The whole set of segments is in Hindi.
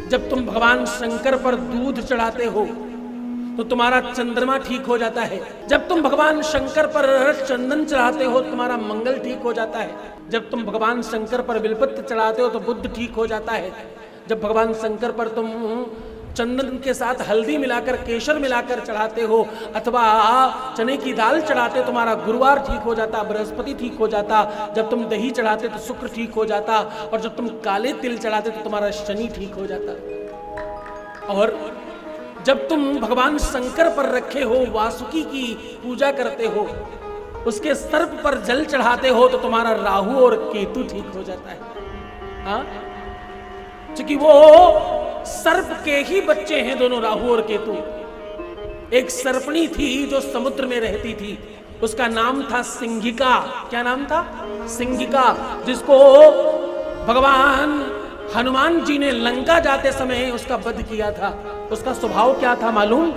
जब तुम भगवान शंकर पर दूध चढ़ाते हो तो तुम्हारा चंद्रमा ठीक हो जाता है। जब तुम भगवान शंकर पर चंदन चढ़ाते हो तुम्हारा मंगल ठीक हो जाता है। जब तुम भगवान शंकर पर बिलपत्र चढ़ाते हो तो बुध ठीक हो जाता है। जब भगवान शंकर पर तुम चंदन के साथ हल्दी मिलाकर केसर मिलाकर चढ़ाते हो अथवा चने की दाल चढ़ाते तुम्हारा गुरुवार ठीक हो जाता, बृहस्पति ठीक हो जाता। जब तुम दही चढ़ाते तो शुक्र ठीक हो जाता और जब तुम काले तिल चढ़ाते तो तुम्हारा शनि ठीक हो जाता। और जब तुम भगवान शंकर पर रखे हो वासुकी की पूजा करते हो, उसके सर्प पर जल चढ़ाते हो तो तुम्हारा राहु और केतु ठीक हो जाता है। हाँ, क्योंकि वो सर्प के ही बच्चे हैं दोनों, राहु और केतु। एक सर्पणी थी जो समुद्र में रहती थी, उसका नाम था सिंहिका। क्या नाम था? सिंहिका, जिसको भगवान हनुमान जी ने लंका जाते समय उसका वध किया था। उसका स्वभाव क्या था मालूम?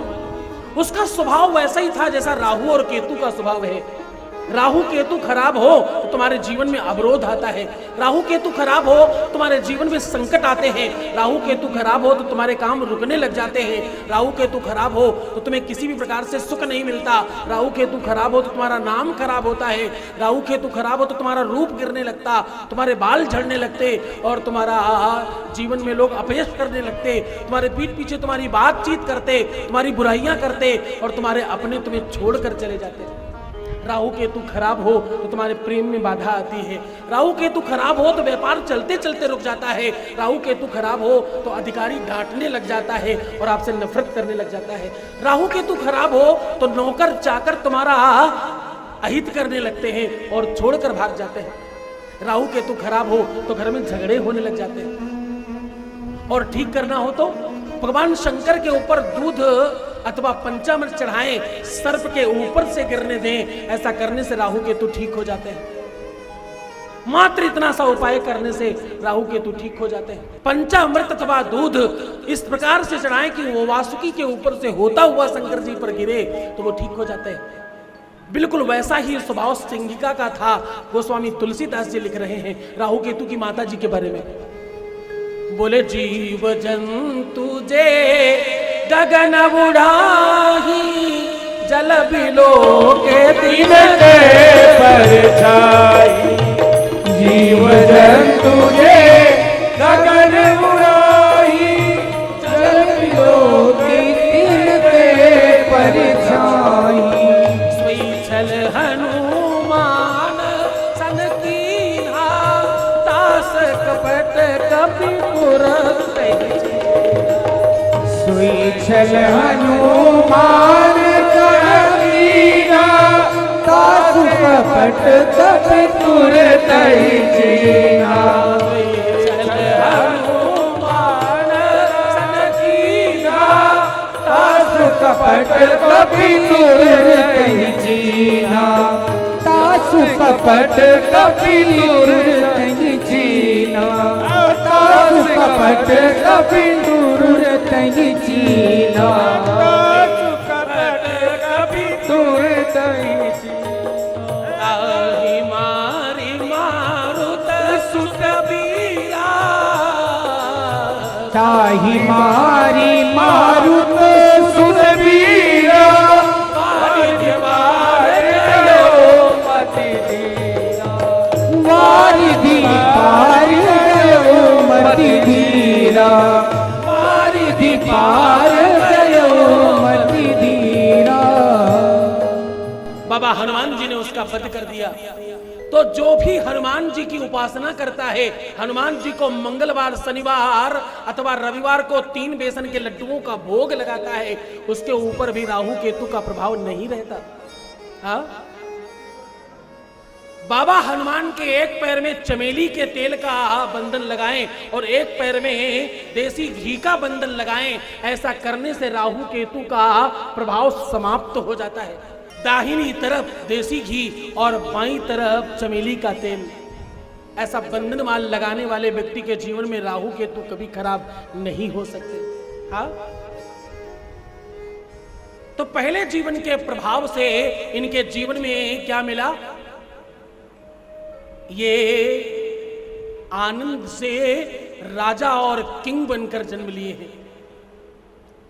उसका स्वभाव वैसा ही था जैसा राहु और केतु का स्वभाव है। राहु केतु खराब हो तो तुम्हारे जीवन में अवरोध आता है। राहु केतु खराब हो तुम्हारे जीवन में संकट आते हैं। राहु केतु खराब हो तो तुम्हारे काम रुकने लग जाते हैं। राहु केतु खराब हो तो तुम्हें किसी भी प्रकार से सुख नहीं मिलता। राहु केतु खराब हो तो तुम्हारा नाम खराब होता है। राहु केतु खराब हो तो तुम्हारा रूप गिरने लगता, तुम्हारे बाल झड़ने लगते और तुम्हारा जीवन में लोग अपयश करने लगते, तुम्हारे पीठ पीछे तुम्हारी बातचीत करते, तुम्हारी बुराइयां करते और तुम्हारे अपने तुम्हें छोड़कर चले जाते। राहु केतु खराब हो तो तुम्हारे प्रेम में बाधा आती है। राहु केतु खराब हो तो व्यापार चलते चलते रुक जाता है। राहु केतु खराब हो तो अधिकारी डांटने लग जाता है और आपसे नफरत करने लग जाता है। राहु केतु खराब हो तो नौकर चाकर तुम्हारा अहित करने लगते हैं और छोड़कर भाग जाते हैं। राहु केतु खराब हो तो घर में झगड़े होने लग जाते हैं। और ठीक करना हो तो भगवान शंकर के ऊपर दूध अथवा पंचामृत चढ़ाएं, सर्प के ऊपर से गिरने दें। ऐसा करने से राहु केतु ठीक हो जाते हैं। मात्र इतना सा उपाय करने से राहु केतु ठीक हो जाते हैं। पंचामृत अथवा दूध इस प्रकार से चढ़ाएं कि वो वासुकी के ऊपर से होता हुआ शंकर जी पर गिरे तो वो ठीक हो जाते हैं। बिल्कुल वैसा ही स्वभाव सिंहिका का था। गोस्वामी तुलसीदास जी लिख रहे हैं राहु केतु की माता जी के बारे में। बोले जीव जंतु जे गगन उड़ाही जल बिलो के दिन के परछाई। जीव जंतु जे गगन उड़ाही जल बिलो के दिन के परछाई। सोई छल हनुमान सन कीन्हा तास कपट कपिपुर छल हनुमान करीना तासु कपट कपिपुर तहि चीना। छल हनुमान सन कीन्हा तासु कपट कपिपुर तहि चीना। तासु कपट कपिपुर तहि चीना। तासु कपट कपिपुर तहि चीना। तासु कपट कपिपुर तहि चीना। ताहि मारी मारुत सुत बीरा। ताहि मारी मारुत सुत बीरा। वारिधि पार गयो मति धीरा। वारिधि पार गयो मति धीरा। वारिधि पार गयो मति धीरा। बाबा हनुमान जी ने उसका वध कर दिया। तो जो भी हनुमान जी की उपासना करता है, हनुमान जी को मंगलवार, शनिवार अथवा रविवार को 3 बेसन के लड्डुओं का भोग लगाता है, उसके ऊपर भी राहु केतु का प्रभाव नहीं रहता। हाँ? बाबा हनुमान के एक पैर में चमेली के तेल का बंधन लगाएं और एक पैर में देसी घी का बंधन लगाएं। ऐसा करने से राहु केतु का प्रभाव समाप्त हो जाता है। दाहिनी तरफ देसी घी और बाईं तरफ चमेली का तेल, ऐसा बंधन माल लगाने वाले व्यक्ति के जीवन में राहु केतु कभी खराब नहीं हो सकते। हाँ? तो पहले जीवन के प्रभाव से इनके जीवन में क्या मिला? ये आनंद से राजा और किंग बनकर जन्म लिए हैं।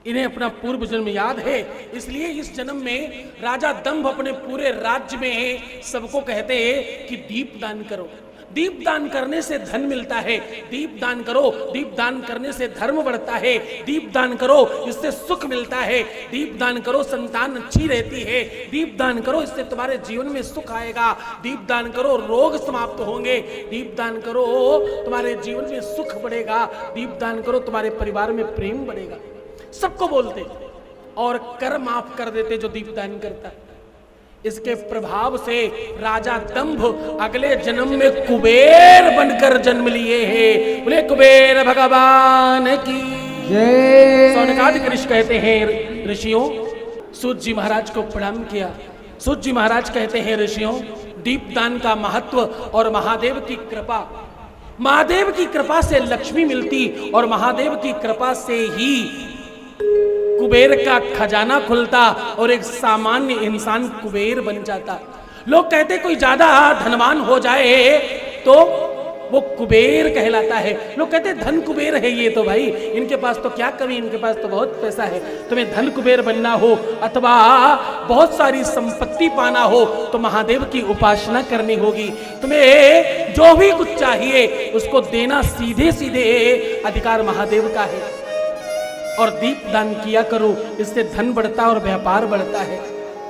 इन्हें अपना पूर्व जन्म याद है, इसलिए इस जन्म में राजा दंभ अपने पूरे राज्य में सबको कहते हैं कि दीप दान करो। दीप दान करने से धन मिलता है, दीप दान करो, दीप दान करने से धर्म बढ़ता है, दीप दान करो इससे सुख मिलता है, दीप दान करो संतान अच्छी रहती है, दीप दान करो इससे तुम्हारे जीवन में सुख आएगा, दीप दान करो रोग समाप्त होंगे, दीप दान करो तुम्हारे जीवन में सुख बढ़ेगा, दीप दान करो तुम्हारे परिवार में प्रेम बढ़ेगा। सबको बोलते और कर माफ कर देते जो दीप दान करता। इसके प्रभाव से राजा दंभ अगले जन्म में कुबेर बनकर जन्म लिए हैं। बोले कुबेर भगवान की जय। सौनकादिक ऋषि कहते हैं ऋषियों, सूत जी महाराज को प्रणाम किया। सूत जी महाराज कहते हैं ऋषियों, दीपदान का महत्व और महादेव की कृपा, महादेव की कृपा से लक्ष्मी मिलती और महादेव की कृपा से ही कुबेर का खजाना खुलता और एक सामान्य इंसान कुबेर बन जाता। लोग कहते कोई ज्यादा धनवान हो जाए तो वो कुबेर कहलाता है। लोग कहते धन कुबेर है ये तो भाई, इनके पास तो क्या कमी, इनके पास तो बहुत पैसा है। तुम्हें धन कुबेर बनना हो अथवा बहुत सारी संपत्ति पाना हो तो महादेव की उपासना करनी होगी। तुम्हें जो भी कुछ चाहिए उसको देना सीधे सीधे अधिकार महादेव का है। और दीप दान किया करो, इससे धन बढ़ता और व्यापार बढ़ता है।